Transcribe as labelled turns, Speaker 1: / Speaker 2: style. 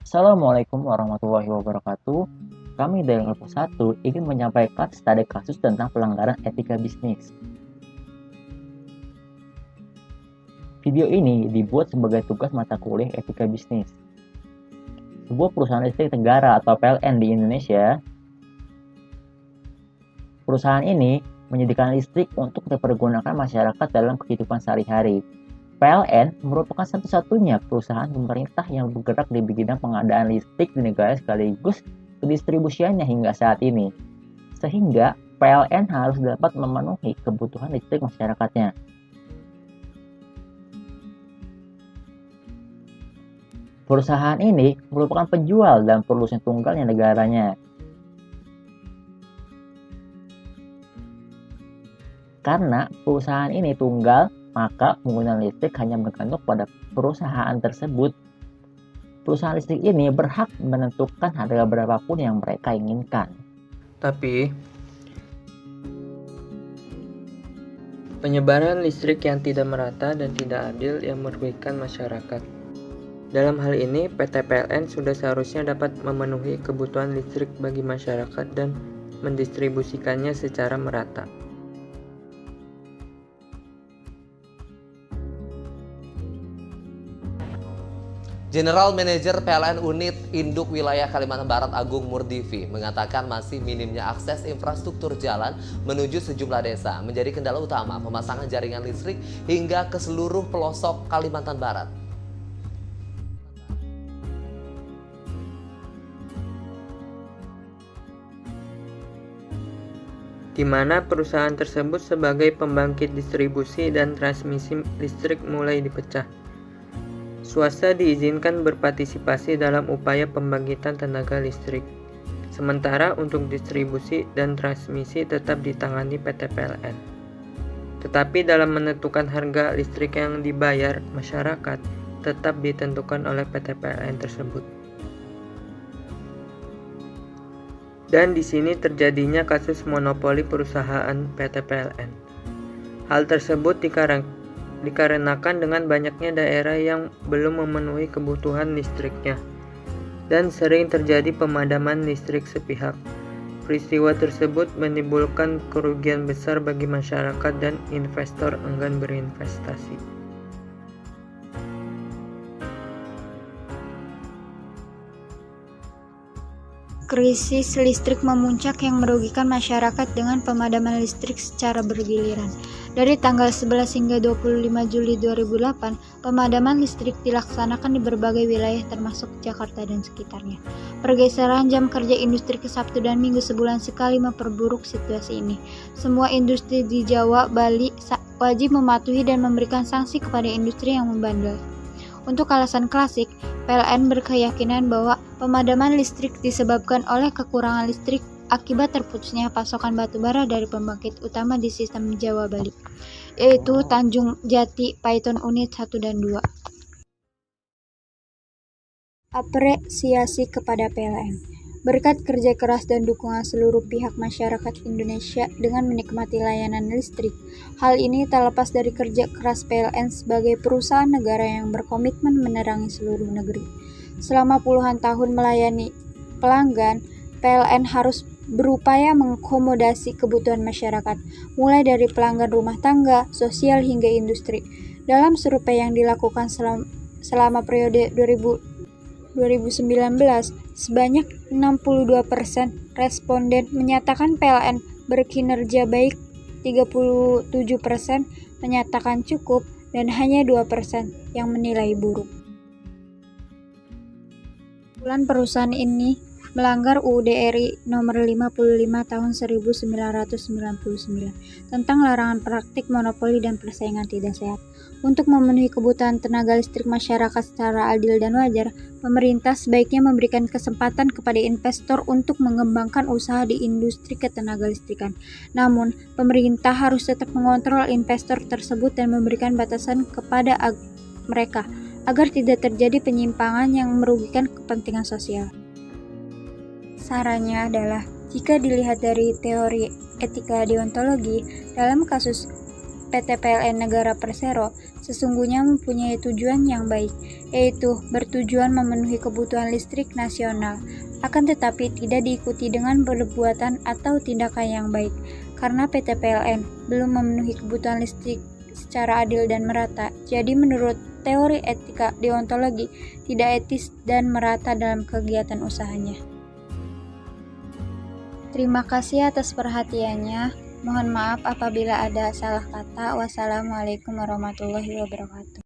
Speaker 1: Assalamualaikum warahmatullahi wabarakatuh. Kami dari kelompok 1 ingin menyampaikan studi kasus tentang pelanggaran etika bisnis. Video ini dibuat sebagai tugas mata kuliah etika bisnis. Sebuah perusahaan listrik negara atau PLN di Indonesia. Perusahaan ini menyediakan listrik untuk dipergunakan masyarakat dalam kehidupan sehari-hari. PLN merupakan satu-satunya perusahaan pemerintah yang bergerak di bidang pengadaan listrik di negara sekaligus pendistribusiannya hingga saat ini. Sehingga PLN harus dapat memenuhi kebutuhan listrik masyarakatnya. Perusahaan ini merupakan penjual dan produsen tunggalnya negaranya. Karena perusahaan ini tunggal, maka penggunaan listrik hanya bergantung pada perusahaan tersebut. Perusahaan listrik ini berhak menentukan harga berapapun yang mereka inginkan.
Speaker 2: Tapi, penyebaran listrik yang tidak merata dan tidak adil yang merugikan masyarakat. Dalam hal ini, PT PLN sudah seharusnya dapat memenuhi kebutuhan listrik bagi masyarakat dan mendistribusikannya secara merata.
Speaker 3: General Manager PLN Unit Induk Wilayah Kalimantan Barat Agung Murdivi mengatakan masih minimnya akses infrastruktur jalan menuju sejumlah desa menjadi kendala utama pemasangan jaringan listrik hingga ke seluruh pelosok Kalimantan Barat.
Speaker 2: Di mana perusahaan tersebut sebagai pembangkit distribusi dan transmisi listrik mulai dipecah. Swasta diizinkan berpartisipasi dalam upaya pembangkitan tenaga listrik. Sementara untuk distribusi dan transmisi tetap ditangani PT PLN. Tetapi dalam menentukan harga listrik yang dibayar masyarakat tetap ditentukan oleh PT PLN tersebut. Dan di sini terjadinya kasus monopoli perusahaan PT PLN. Hal tersebut dikarenakan dengan banyaknya daerah yang belum memenuhi kebutuhan listriknya dan sering terjadi pemadaman listrik sepihak. Peristiwa tersebut menimbulkan kerugian besar bagi masyarakat dan investor enggan berinvestasi.
Speaker 4: Krisis listrik memuncak yang merugikan masyarakat dengan pemadaman listrik secara bergiliran. Dari tanggal 11 hingga 25 Juli 2008, pemadaman listrik dilaksanakan di berbagai wilayah termasuk Jakarta dan sekitarnya. Pergeseran jam kerja industri ke Sabtu dan Minggu sebulan sekali memperburuk situasi ini. Semua industri di Jawa, Bali wajib mematuhi dan memberikan sanksi kepada industri yang membandel. Untuk alasan klasik, PLN berkeyakinan bahwa pemadaman listrik disebabkan oleh kekurangan listrik akibat terputusnya pasokan batubara dari pembangkit utama di sistem Jawa Bali, yaitu Tanjung Jati, Paiton Unit 1 dan 2. Apresiasi kepada PLN. Berkat kerja keras dan dukungan seluruh pihak masyarakat Indonesia dengan menikmati layanan listrik, hal ini tak lepas dari kerja keras PLN sebagai perusahaan negara yang berkomitmen menerangi seluruh negeri. Selama puluhan tahun melayani pelanggan, PLN harus berupaya mengakomodasi kebutuhan masyarakat, mulai dari pelanggan rumah tangga, sosial hingga industri. Dalam survei yang dilakukan selama periode 2019, sebanyak 62% responden menyatakan PLN berkinerja baik, 37% menyatakan cukup, dan hanya 2% yang menilai buruk. Perusahaan ini melanggar UUD RI nomor 55 tahun 1999 tentang larangan praktik monopoli dan persaingan tidak sehat. Untuk memenuhi kebutuhan tenaga listrik masyarakat secara adil dan wajar, pemerintah sebaiknya memberikan kesempatan kepada investor untuk mengembangkan usaha di industri ketenaga listrikan. Namun, pemerintah harus tetap mengontrol investor tersebut dan memberikan batasan kepada mereka agar tidak terjadi penyimpangan yang merugikan kepentingan sosial. Sarannya adalah, jika dilihat dari teori etika deontologi, dalam kasus PT PLN Negara Persero sesungguhnya mempunyai tujuan yang baik, yaitu bertujuan memenuhi kebutuhan listrik nasional, akan tetapi tidak diikuti dengan perbuatan atau tindakan yang baik, karena PT PLN belum memenuhi kebutuhan listrik secara adil dan merata. Jadi menurut teori etika deontologi, tidak etis dan merata dalam kegiatan usahanya. Terima kasih atas perhatiannya. Mohon maaf apabila ada salah kata. Wassalamualaikum warahmatullahi wabarakatuh.